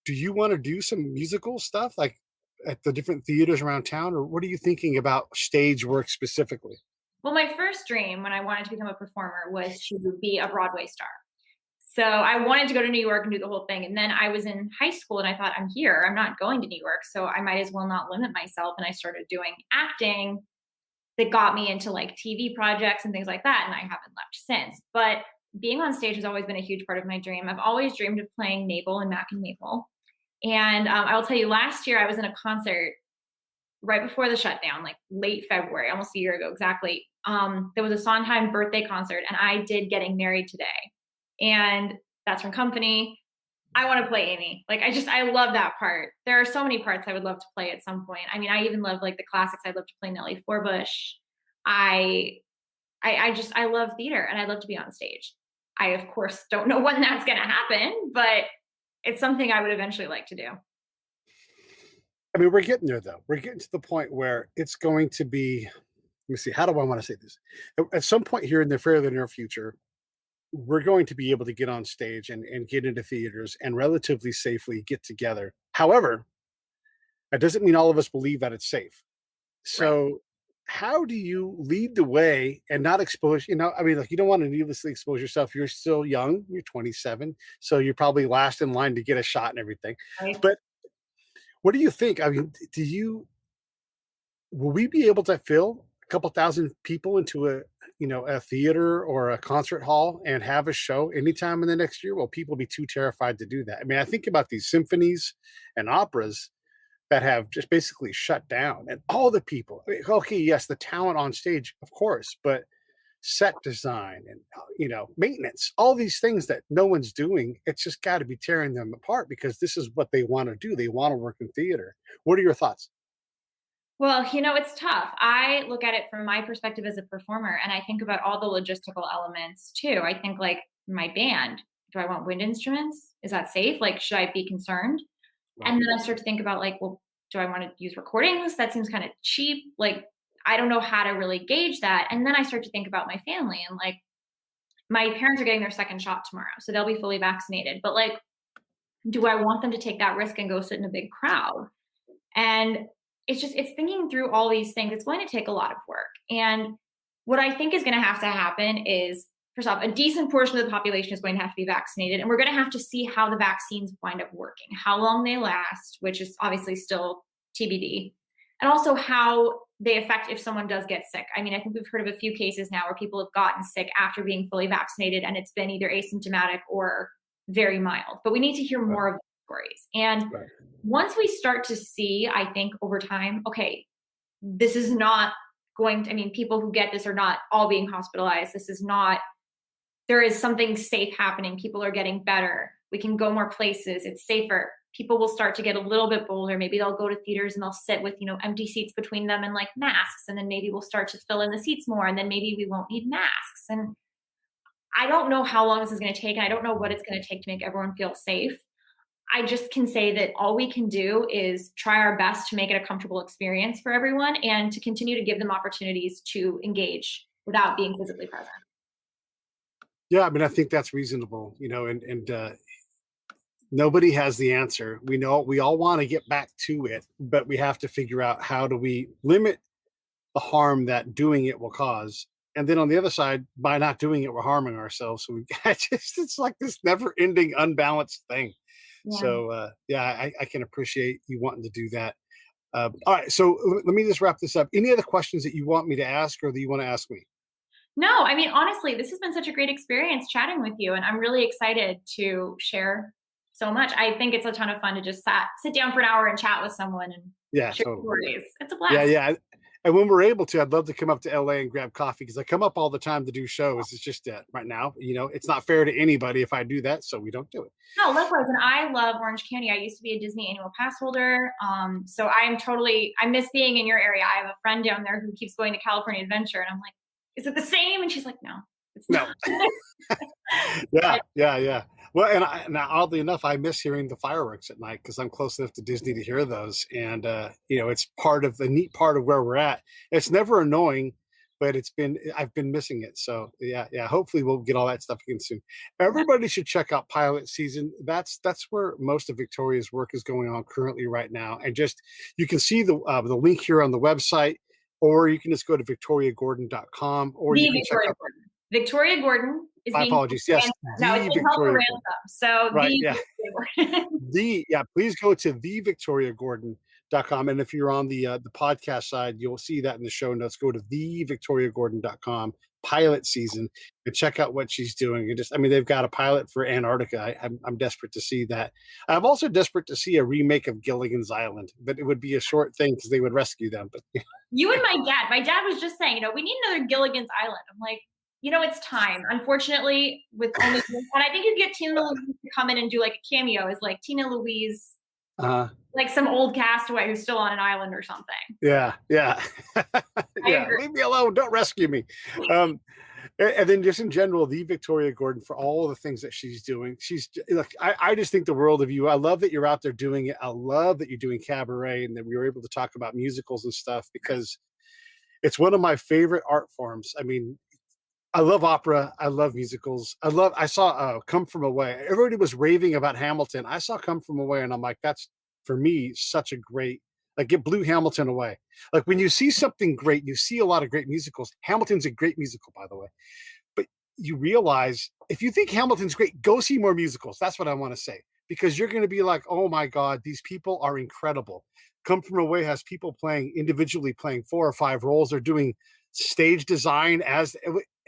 Do you want to do some musical stuff like at the different theaters around town, or what are you thinking about stage work specifically? Well, my first dream when I wanted to become a performer was to be a Broadway star. So I wanted to go to New York and do the whole thing. And then I was in high school and I thought, I'm here. I'm not going to New York. So I might as well not limit myself. And I started doing acting that got me into like TV projects and things like that. And I haven't left since. But being on stage has always been a huge part of my dream. I've always dreamed of playing Mabel in Mac and Mabel. And I will tell you, last year I was in a concert right before the shutdown, like late February, almost a year ago exactly. There was a Sondheim birthday concert, and I did Getting Married Today. And that's from Company. I want to play Amy. Like, I love that part. There are so many parts I would love to play at some point. I mean, I even love like the classics. I'd love to play Nellie Forbush. I love theater and I love to be on stage. I, of course, don't know when that's going to happen, but it's something I would eventually like to do. I mean, we're getting there though. We're getting to the point where it's going to be, let me see, how do I want to say this? At some point here in the fairly near future, we're going to be able to get on stage and get into theaters and relatively safely get together. However, that doesn't mean all of us believe that it's safe. Right. So how do you lead the way and not expose, I mean, like you don't want to needlessly expose yourself. You're still young, you're 27. So you're probably last in line to get a shot and everything. Right. But what do you think? I mean, will we be able to fill a couple thousand people into a theater or a concert hall and have a show anytime in the next year? Will people be too terrified to do that? I mean, I think about these symphonies and operas that have just basically shut down, and all the people. Okay, yes, the talent on stage, of course, but set design and maintenance, all these things that no one's doing. It's just got to be tearing them apart because this is what they want to do. They want to work in theater. What are your thoughts? Well, it's tough. I look at it from my perspective as a performer, and I think about all the logistical elements too. I think like my band, do I want wind instruments? Is that safe? Like, should I be concerned? Right. And then I start to think about like, well, do I want to use recordings? That seems kind of cheap. Like, I don't know how to really gauge that. And then I start to think about my family, and like, my parents are getting their second shot tomorrow, so they'll be fully vaccinated. But like, do I want them to take that risk and go sit in a big crowd? And it's thinking through all these things. It's going to take a lot of work. And what I think is going to have to happen is, first off, a decent portion of the population is going to have to be vaccinated. And we're going to have to see how the vaccines wind up working, how long they last, which is obviously still TBD, and also how they affect if someone does get sick. I mean, I think we've heard of a few cases now where people have gotten sick after being fully vaccinated, and it's been either asymptomatic or very mild. But we need to hear more of those stories. And once we start to see, I think over time, okay, this is not going to, I mean, people who get this are not all being hospitalized. This is not, there is something safe happening. People are getting better. We can go more places. It's safer. People will start to get a little bit bolder. Maybe they'll go to theaters and they'll sit with, empty seats between them and like masks. And then maybe we'll start to fill in the seats more. And then maybe we won't need masks. And I don't know how long this is going to take. And I don't know what it's going to take to make everyone feel safe. I just can say that all we can do is try our best to make it a comfortable experience for everyone and to continue to give them opportunities to engage without being physically present. Yeah, I mean, I think that's reasonable, and nobody has the answer. We know we all want to get back to it, but we have to figure out how do we limit the harm that doing it will cause. And then on the other side, by not doing it, we're harming ourselves. So it's like this never ending unbalanced thing. Yeah. So, I can appreciate you wanting to do that. All right. So let me just wrap this up. Any other questions that you want me to ask or that you want to ask me? No, I mean, honestly, this has been such a great experience chatting with you. And I'm really excited to share so much. I think it's a ton of fun to just sit down for an hour and chat with someone and share Totally. stories. It's a blast. Yeah. And when we're able to, I'd love to come up to LA and grab coffee because I come up all the time to do shows. It's just right now, it's not fair to anybody if I do that, so we don't do it. No, likewise. And I love Orange County. I used to be a Disney annual pass holder. So I miss being in your area. I have a friend down there who keeps going to California Adventure. And I'm like, is it the same? And she's like, no, it's not. Yeah. Well, and oddly enough, I miss hearing the fireworks at night because I'm close enough to Disney to hear those. And, it's part of the neat part of where we're at. It's never annoying, but I've been missing it. So yeah. Hopefully we'll get all that stuff again soon. Everybody should check out Pilot Season. That's where most of Victoria's work is going on currently right now. And you can see the link here on the website, or you can just go to victoriagordon.com, or you can check out Victoria Gordon is my apologies. Yes. No, it's been held for ransom. So right, please go to thevictoriagordon.com. And if you're on the podcast side, you'll see that in the show notes. Go to thevictoriagordon.com, Pilot Season, and check out what she's doing. And they've got a pilot for Antarctica. I'm desperate to see that. I'm also desperate to see a remake of Gilligan's Island, but it would be a short thing because they would rescue them. But you and my dad was just saying, we need another Gilligan's Island. I'm like, it's time. Unfortunately, with only, and I think you get Tina Louise to come in and do like a cameo as like Tina Louise, like some old castaway who's still on an island or something. Yeah. Leave me alone. Don't rescue me. And then just in general, the Victoria Gordon, for all of the things that she's doing. I just think the world of you. I love that you're out there doing it. I love that you're doing cabaret and that we were able to talk about musicals and stuff because it's one of my favorite art forms. I mean, I love opera. I love musicals. I saw Come From Away. Everybody was raving about Hamilton. I saw Come From Away and I'm like, that's for me such a great, like it blew Hamilton away. Like when you see something great, you see a lot of great musicals. Hamilton's a great musical, by the way. But you realize if you think Hamilton's great, go see more musicals. That's what I want to say. Because you're going to be like, oh my God, these people are incredible. Come From Away has people individually playing 4 or 5 roles. They're doing stage design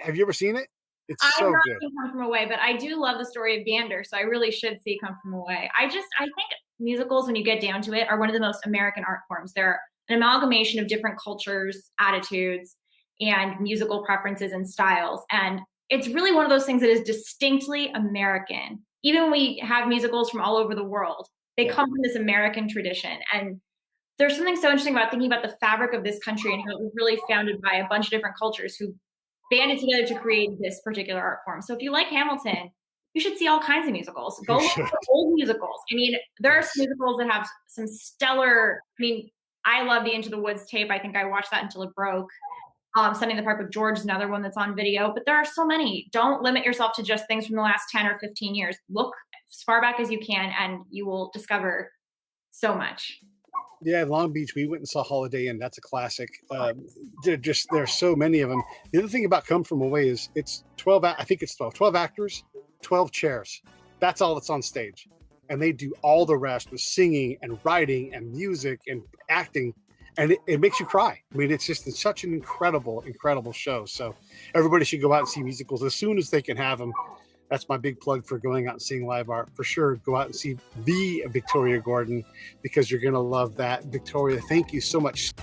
Have you ever seen it? It's I've so not good. seen Come From Away, but I do love the story of Gander, so I really should see Come From Away. I think musicals, when you get down to it, are one of the most American art forms. They're an amalgamation of different cultures, attitudes, and musical preferences and styles. And it's really one of those things that is distinctly American. Even when we have musicals from all over the world, they come from this American tradition. And there's something so interesting about thinking about the fabric of this country and how it was really founded by a bunch of different cultures who banded together to create this particular art form. So if you like Hamilton, you should see all kinds of musicals. Go look for old musicals. I mean, there are some musicals that have some stellar. I mean, I love the Into the Woods tape. I think I watched that until it broke. Sunday in the Park with George is another one that's on video. But there are so many. Don't limit yourself to just things from the last 10 or 15 years. Look as far back as you can, and you will discover so much. Yeah, Long Beach, we went and saw Holiday Inn. That's a classic. There's so many of them. The other thing about Come From Away is it's 12. I think it's 12 actors, 12 chairs. That's all that's on stage, and they do all the rest with singing and writing and music and acting, and it makes you cry. I mean, it's such an incredible show. So everybody should go out and see musicals as soon as they can have them. That's my big plug for going out and seeing live art. For sure, go out and see the Victoria Gordon, because you're going to love that. Victoria, thank you so much.